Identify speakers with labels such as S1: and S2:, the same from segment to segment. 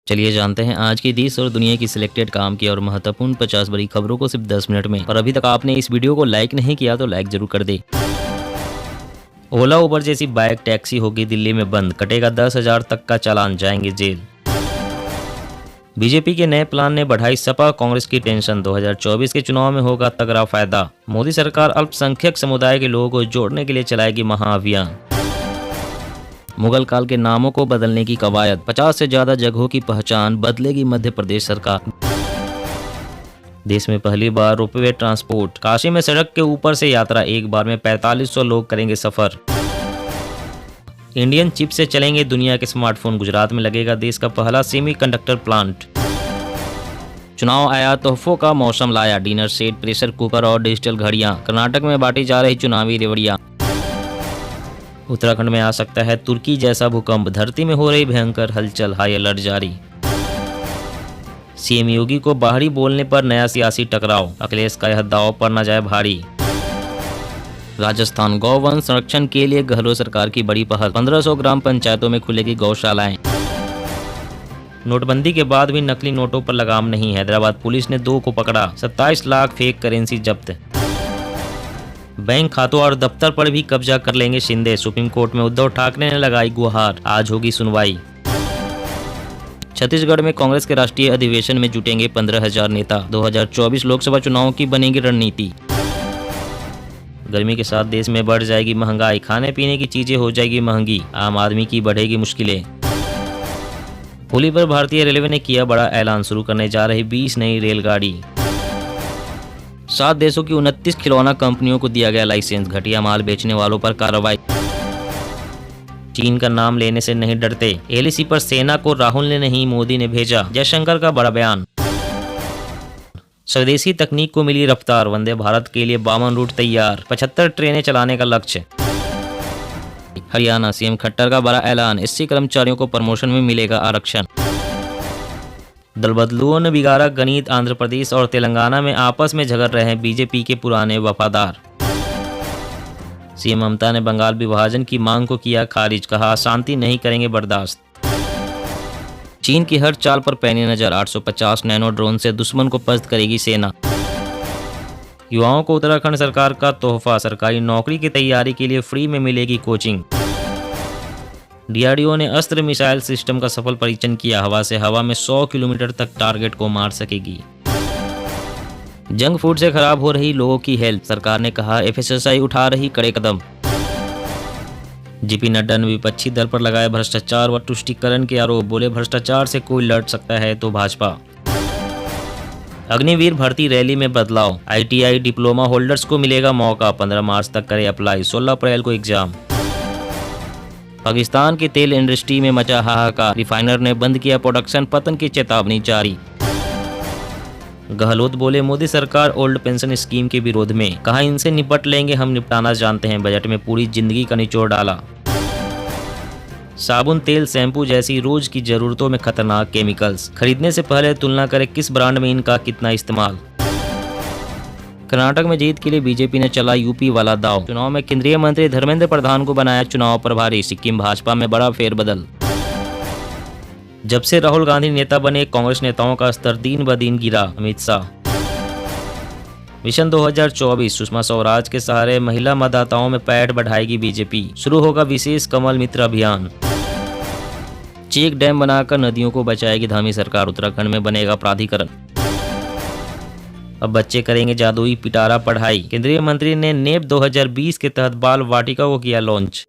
S1: चलिए जानते हैं आज की देश और दुनिया की सिलेक्टेड काम की और महत्वपूर्ण 50 बड़ी खबरों को सिर्फ 10 मिनट में। और अभी तक आपने इस वीडियो को लाइक नहीं किया तो लाइक जरूर कर दे। ओला उबर जैसी बाइक टैक्सी होगी दिल्ली में बंद, कटेगा 10,000 तक का चालान, जाएंगे जेल। बीजेपी के नए प्लान ने बढ़ाई सपा कांग्रेस की टेंशन, 2024 के चुनाव में होगा तगड़ा फायदा। मोदी सरकार अल्पसंख्यक समुदाय के लोगों को जोड़ने के लिए चलाएगी महाअभियान। मुगल काल के नामों को बदलने की कवायद, 50 से ज्यादा जगहों की पहचान बदलेगी मध्य प्रदेश सरकार। देश में पहली बार रोपवे ट्रांसपोर्ट, काशी में सड़क के ऊपर से यात्रा, एक बार में 4500 लोग करेंगे सफर। इंडियन चिप से चलेंगे दुनिया के स्मार्टफोन, गुजरात में लगेगा देश का पहला सेमीकंडक्टर प्लांट। चुनाव आया तोहफों का मौसम लाया, डिनर सेट, प्रेशर कुकर और डिजिटल घड़ियां, कर्नाटक में बांटी जा रही चुनावी रेवड़ियां। उत्तराखंड में आ सकता है तुर्की जैसा भूकंप, धरती में हो रही भयंकर हलचल, हाई अलर्ट जारी। सीएम योगी को बाहरी बोलने पर नया सियासी टकराव, अखिलेश का यह दांव पर न जाए भारी। राजस्थान गौवंश संरक्षण के लिए गहलोत सरकार की बड़ी पहल, 1500 ग्राम पंचायतों में खुलेगी गौशालाएं। नोटबंदी के बाद भी नकली नोटों पर लगाम नहीं, हैदराबाद पुलिस ने 2 को पकड़ा, 27 लाख फेक करेंसी जब्त। बैंक खातों और दफ्तर पर भी कब्जा कर लेंगे शिंदे, सुप्रीम कोर्ट में उद्धव ठाकरे ने लगाई गुहार, आज होगी सुनवाई। छत्तीसगढ़ में कांग्रेस के राष्ट्रीय अधिवेशन में जुटेंगे 15,000 नेता, 2024 लोकसभा चुनाव की बनेगी रणनीति। गर्मी के साथ देश में बढ़ जाएगी महंगाई, खाने पीने की चीजें हो जाएगी महंगी, आम आदमी की बढ़ेगी मुश्किलें। होली पर भारतीय रेलवे ने किया बड़ा ऐलान, शुरू करने जा रही 20 नई रेलगाड़ी। 7 देशों की 29 खिलौना कंपनियों को दिया गया लाइसेंस, घटिया माल बेचने वालों पर कार्रवाई। चीन का नाम लेने से नहीं डरते, एलएसी पर सेना को राहुल ने नहीं मोदी ने भेजा, जयशंकर का बड़ा बयान। स्वदेशी तकनीक को मिली रफ्तार, वंदे भारत के लिए 52 रूट तैयार, 75 ट्रेनें चलाने का लक्ष्य। हरियाणा सीएम खट्टर का बड़ा ऐलान, एससी कर्मचारियों को प्रमोशन में मिलेगा आरक्षण। दल बदलुओं ने बिगाड़ा गणित, आंध्र प्रदेश और तेलंगाना में आपस में झगड़ रहे हैं बीजेपी के पुराने वफादार। सीएम ममता ने बंगाल विभाजन की मांग को किया खारिज, कहा शांति नहीं करेंगे बर्दाश्त। चीन की हर चाल पर पैनी नजर, 850 नैनो ड्रोन से दुश्मन को पस्त करेगी सेना। युवाओं को उत्तराखंड सरकार का तोहफा, सरकारी नौकरी की तैयारी के लिए फ्री में मिलेगी कोचिंग। डीआरडीओ ने अस्त्र मिसाइल सिस्टम का सफल परीक्षण किया, हवा से हवा में 100 किलोमीटर तक टारगेट को मार सकेगी। जंक फूड से खराब हो रही लोगों की हेल्थ, सरकार ने कहा एफएसएसआई उठा रही कड़े कदम। जेपी नड्डा ने विपक्षी दल पर लगाए भ्रष्टाचार व तुष्टीकरण के आरोप, बोले भ्रष्टाचार से कोई लड़ सकता है तो भाजपा। अग्निवीर भर्ती रैली में बदलाव, आईटीआई डिप्लोमा होल्डर्स को मिलेगा मौका, 15 मार्च तक करे अप्लाई, 16 अप्रैल को एग्जाम। पाकिस्तान की तेल इंडस्ट्री में मचा हाहाकार, रिफाइनर ने बंद किया प्रोडक्शन, पतन की चेतावनी जारी। गहलोत बोले मोदी सरकार ओल्ड पेंशन स्कीम के विरोध में, कहा इनसे निपट लेंगे, हम निपटाना जानते हैं, बजट में पूरी जिंदगी का निचोड़ डाला। साबुन, तेल, शैम्पू जैसी रोज की जरूरतों में खतरनाक केमिकल्स, खरीदने से पहले तुलना करें किस ब्रांड में इनका कितना इस्तेमाल। कर्नाटक में जीत के लिए बीजेपी ने चला यूपी वाला दाव, चुनाव में केंद्रीय मंत्री धर्मेंद्र प्रधान को बनाया चुनाव प्रभारी, सिक्किम भाजपा में बड़ा फेरबदल। जब से राहुल गांधी नेता बने कांग्रेस नेताओं का स्तर दिन ब दिन गिरा, अमित शाह। मिशन 2024, सुषमा स्वराज के सहारे महिला मतदाताओं में पैठ बढ़ाएगी बीजेपी, शुरू होगा विशेष कमल मित्र अभियान। चेक डैम बनाकर नदियों को बचाएगी धामी सरकार, उत्तराखंड में बनेगा प्राधिकरण। अब बच्चे करेंगे जादुई पिटारा पढ़ाई, केंद्रीय मंत्री ने नेप 2020 के तहत बाल वाटिका को किया लॉन्च।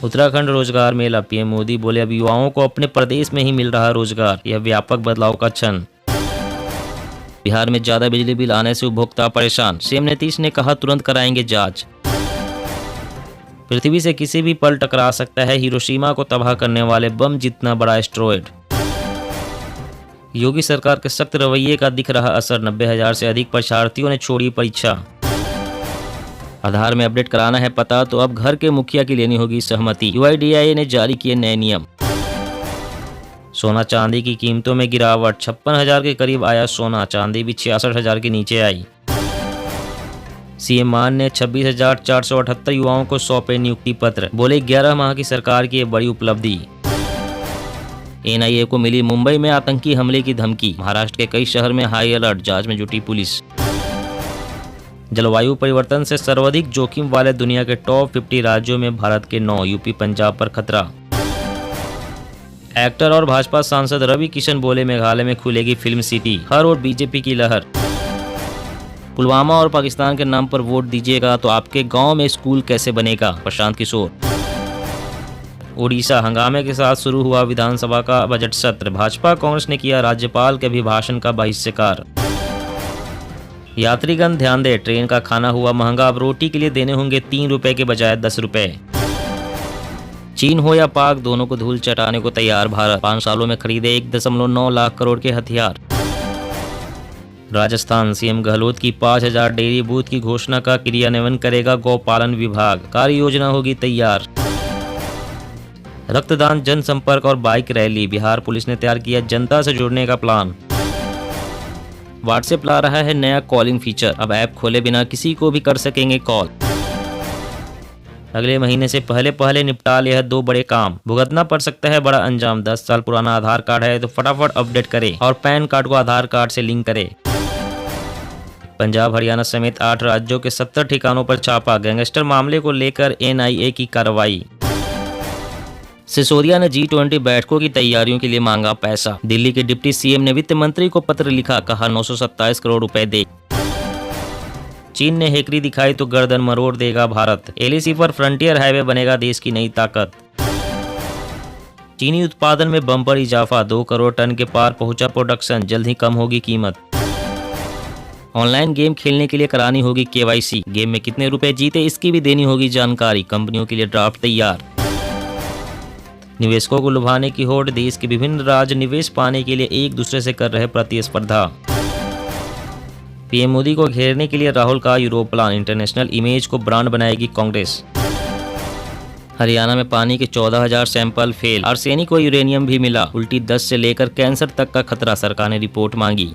S1: उत्तराखंड रोजगार मेला, पीएम मोदी बोले अब युवाओं को अपने प्रदेश में ही मिल रहा रोजगार, यह व्यापक बदलाव का क्षण। बिहार में ज्यादा बिजली बिल आने से उपभोक्ता परेशान, सीएम नीतीश ने कहा तुरंत कराएंगे जांच। पृथ्वी से किसी भी पल टकरा सकता है हिरोशिमा को तबाह करने वाले बम जितना बड़ा एस्टेरॉयड। योगी सरकार के सख्त रवैये का दिख रहा असर, 90,000 से अधिक परीक्षार्थियों ने छोड़ी परीक्षा। आधार में अपडेट कराना है पता तो अब घर के मुखिया की लेनी होगी सहमति, यूआईडीएआई ने जारी किए नए नियम। सोना चांदी की कीमतों में गिरावट, 56,000 के करीब आया सोना, चांदी भी 66,000 के नीचे आई। सीएम मान ने 26,478 युवाओं को सौंपे नियुक्ति पत्र, बोले 11 माह की सरकार की बड़ी उपलब्धि। एनआईए को मिली मुंबई में आतंकी हमले की धमकी। महाराष्ट्र के कई शहर में हाई अलर्ट, जांच में जुटी पुलिस। जलवायु परिवर्तन से सर्वाधिक जोखिम वाले दुनिया के टॉप 50 राज्यों में भारत के 9, यूपी पंजाब पर खतरा। एक्टर और भाजपा सांसद रवि किशन बोले, मेघालय में खुलेगी फिल्म सिटी, हर ओर बीजेपी की लहर। पुलवामा और पाकिस्तान के नाम पर वोट दीजिएगा तो आपके गांव में स्कूल कैसे बनेगा, प्रशांत किशोर। उड़ीसा, हंगामे के साथ शुरू हुआ विधानसभा का बजट सत्र। भाजपा कांग्रेस ने किया राज्यपाल के अभिभाषण का बहिष्कार। यात्रीगण ध्यान दें, ट्रेन का खाना हुआ महंगा, अब रोटी के लिए देने होंगे 3 रुपए के बजाय 10 रुपए। चीन हो या पाक, दोनों को धूल चटाने को तैयार भारत। 5 सालों में खरीदे 1.9 लाख करोड़ के हथियार। राजस्थान, सीएम गहलोत की 5000 डेयरी बूथ की घोषणा का क्रियान्वयन करेगा गौपालन विभाग, कार्य योजना होगी तैयार। रक्तदान, जनसंपर्क और बाइक रैली, बिहार पुलिस ने तैयार किया जनता से जुड़ने का प्लान। व्हाट्सएप ला रहा है नया कॉलिंग फीचर, अब ऐप खोले बिना किसी को भी कर सकेंगे कॉल। अगले महीने से पहले निपटा ले 2 बड़े काम, भुगतना पड़ सकता है बड़ा अंजाम। 10 साल पुराना आधार कार्ड है तो फटाफट अपडेट करें और पैन कार्ड को आधार कार्ड से लिंक करें। पंजाब, हरियाणा समेत 8 राज्यों के 70 ठिकानों पर छापा, गैंगस्टर मामले को लेकर एनआईए की कार्रवाई। सिसोदिया ने G20 बैठकों की तैयारियों के लिए मांगा पैसा। दिल्ली के डिप्टी सीएम ने वित्त मंत्री को पत्र लिखा, कहा 927 करोड़ रुपए दे। चीन ने हेकड़ी दिखाई तो गर्दन मरोड़ देगा भारत। एलएसी पर फ्रंटियर हाईवे बनेगा देश की नई ताकत। चीनी उत्पादन में बम्पर इजाफा, 2 करोड़ टन के पार पहुंचा प्रोडक्शन, जल्द ही कम होगी कीमत। ऑनलाइन गेम खेलने के लिए करानी होगी केवाईसी, गेम में कितने रुपए जीते इसकी भी देनी होगी जानकारी। कंपनियों के लिए ड्राफ्ट तैयार। निवेशकों को लुभाने की होड़, देश के विभिन्न राज्य निवेश पाने के लिए एक दूसरे से कर रहे प्रतिस्पर्धा। पीएम मोदी को घेरने के लिए राहुल का यूरोप प्लान, इंटरनेशनल इमेज को ब्रांड बनाएगी कांग्रेस। हरियाणा में पानी के 14,000 सैंपल फेल, आर्सेनिक व यूरेनियम भी मिला, उल्टी दस्त से लेकर कैंसर तक का खतरा, सरकार ने रिपोर्ट मांगी।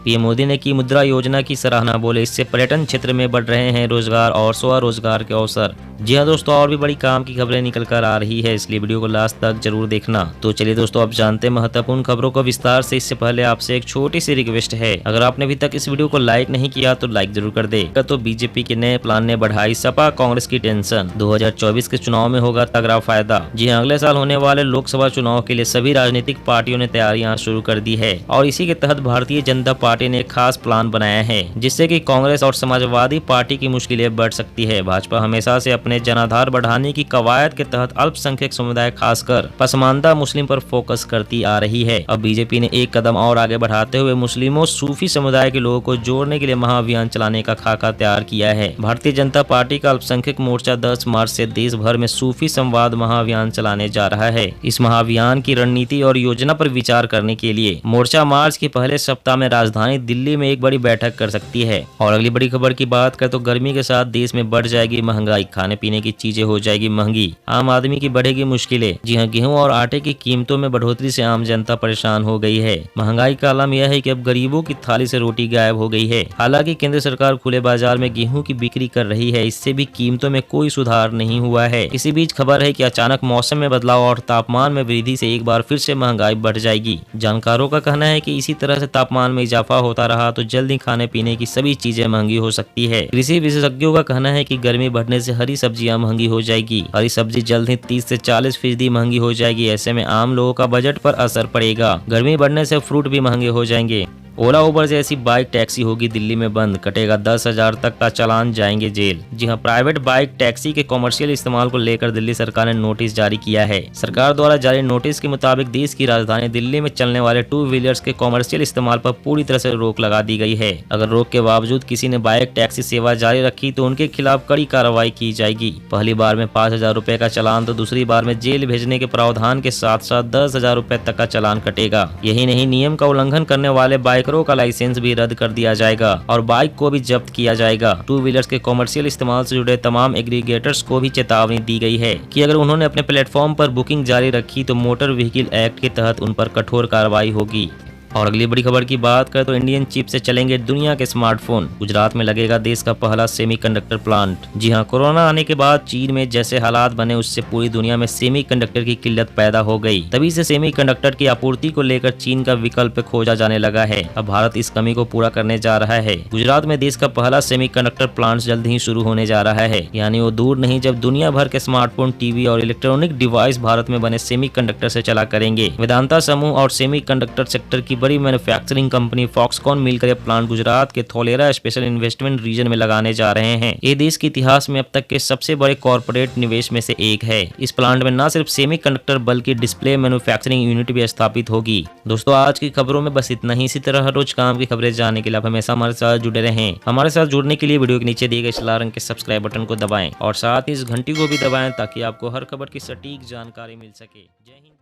S1: पीएम मोदी ने की मुद्रा योजना की सराहना, बोले इससे पर्यटन क्षेत्र में बढ़ रहे हैं रोजगार और स्वरोजगार के अवसर। जी हाँ दोस्तों, और भी बड़ी काम की खबरें निकल कर आ रही है, इसलिए वीडियो को लास्ट तक जरूर देखना। तो चलिए दोस्तों, अब जानते हैं महत्वपूर्ण खबरों को विस्तार से। इससे पहले आपसे एक छोटी सी रिक्वेस्ट है, अगर आपने अभी तक इस वीडियो को लाइक नहीं किया तो लाइक जरूर कर दे। तो बीजेपी के नए प्लान ने बढ़ाई सपा कांग्रेस की टेंशन, 2024 के चुनाव में होगा तगड़ा फायदा। जी हाँ, अगले साल होने वाले लोकसभा चुनाव के लिए सभी राजनीतिक पार्टियों ने तैयारियां शुरू कर दी है और इसी के तहत भारतीय जनता पार्टी ने एक खास प्लान बनाया है जिससे कि कांग्रेस और समाजवादी पार्टी की मुश्किलें बढ़ सकती है। भाजपा हमेशा से अपने जनाधार बढ़ाने की कवायद के तहत अल्पसंख्यक समुदाय खासकर पसमानदा मुस्लिम पर फोकस करती आ रही है। अब बीजेपी ने एक कदम और आगे बढ़ाते हुए मुस्लिमों सूफी समुदाय के लोगों को जोड़ने के लिए महाअभियान चलाने का खाका तैयार किया है। भारतीय जनता पार्टी का अल्पसंख्यक मोर्चा 10 मार्च से देश भर में सूफी संवाद महाअभियान चलाने जा रहा है। इस महाअभियान की रणनीति और योजना पर विचार करने के लिए मोर्चा मार्च के पहले सप्ताह में राजधानी दिल्ली में एक बड़ी बैठक कर सकती है। और अगली बड़ी खबर की बात करें तो गर्मी के साथ देश में बढ़ जाएगी महंगाई, खाने पीने की चीजें हो जाएगी महंगी, आम आदमी की बढ़ेगी मुश्किलें। जी हां, गेहूं और आटे की कीमतों में बढ़ोतरी से आम जनता परेशान हो गई है। महंगाई का आलम यह है कि अब गरीबों की थाली से रोटी गायब हो गई है। हालांकि केंद्र सरकार खुले बाजार में गेहूं की बिक्री कर रही है, इससे भी कीमतों में कोई सुधार नहीं हुआ है। इसी बीच खबर है कि अचानक मौसम में बदलाव और तापमान में वृद्धि से एक बार फिर से महंगाई बढ़ जाएगी। जानकारों का कहना है कि इसी तरह से तापमान में इजाफा होता रहा तो जल्द ही खाने पीने की सभी चीजें महंगी हो सकती है। कृषि विशेषज्ञों का कहना है कि गर्मी बढ़ने से हरी सब्जियां महंगी हो जाएगी। हरी सब्जी जल्द ही 30 से 40% महंगी हो जाएगी। ऐसे में आम लोगों का बजट पर असर पड़ेगा। गर्मी बढ़ने से फ्रूट भी महंगे हो जाएंगे। ओला उबर जैसी बाइक टैक्सी होगी दिल्ली में बंद, कटेगा 10,000 तक का चालान, जाएंगे जेल। जी हां, प्राइवेट बाइक टैक्सी के कॉमर्शियल इस्तेमाल को लेकर दिल्ली सरकार ने नोटिस जारी किया है। सरकार द्वारा जारी नोटिस के मुताबिक देश की राजधानी दिल्ली में चलने वाले 2 व्हीलर्स के कॉमर्शियल इस्तेमाल पर पूरी तरह से रोक लगा दी गई है। अगर रोक के बावजूद किसी ने बाइक टैक्सी सेवा जारी रखी तो उनके खिलाफ कड़ी कार्रवाई की जाएगी। पहली बार में 5,000 रुपए का चालान तो दूसरी बार में जेल भेजने के प्रावधान के साथ साथ 10,000 रुपए तक का चालान कटेगा। यही नहीं, नियम का उल्लंघन करने वाले बाइकरों का लाइसेंस भी रद्द कर दिया जाएगा और बाइक को भी जब्त किया जाएगा। 2 व्हीलर्स के कॉमर्शियल इस्तेमाल से जुड़े तमाम एग्रीगेटर्स को भी चेतावनी दी गई है कि अगर उन्होंने अपने प्लेटफॉर्म पर बुकिंग जारी रखी तो मोटर व्हीकल एक्ट के तहत उन पर कठोर कार्रवाई होगी। और अगली बड़ी खबर की बात करें तो इंडियन चिप से चलेंगे दुनिया के स्मार्टफोन। गुजरात में लगेगा देश का पहला सेमीकंडक्टर प्लांट। जी हां, कोरोना आने के बाद चीन में जैसे हालात बने उससे पूरी दुनिया में सेमीकंडक्टर की किल्लत पैदा हो गई। तभी से सेमीकंडक्टर की आपूर्ति को लेकर चीन का विकल्प खोजा जाने लगा है। अब भारत इस कमी को पूरा करने जा रहा है। गुजरात में देश का पहला सेमीकंडक्टर प्लांट जल्द ही शुरू होने जा रहा है। यानी वो दूर नहीं जब दुनिया भर के स्मार्टफोन, टीवी और इलेक्ट्रॉनिक डिवाइस भारत में बने सेमीकंडक्टर से चला करेंगे। वेदांता समूह और सेमीकंडक्टर सेक्टर की बड़ी मैन्युफैक्चरिंग कंपनी फॉक्सकॉन मिलकर यह प्लांट गुजरात के थोलेरा स्पेशल इन्वेस्टमेंट रीजन में लगाने जा रहे हैं। ये देश के इतिहास में अब तक के सबसे बड़े कॉर्पोरेट निवेश में से एक है। इस प्लांट में न सिर्फ सेमीकंडक्टर बल्कि डिस्प्ले मैन्युफैक्चरिंग यूनिट भी स्थापित होगी। दोस्तों, आज की खबरों में बस इतना ही। इसी तरह हर रोज काम की खबरें जानने के लिए आप हमेशा हमारे साथ जुड़े रहें। हमारे साथ जुड़ने के लिए वीडियो के नीचे दिए गए इस लाल रंग के सब्सक्राइब बटन को दबाएं और साथ ही इस घंटी को भी दबाएं ताकि आपको हर खबर की सटीक जानकारी मिल सके। जय हिंद।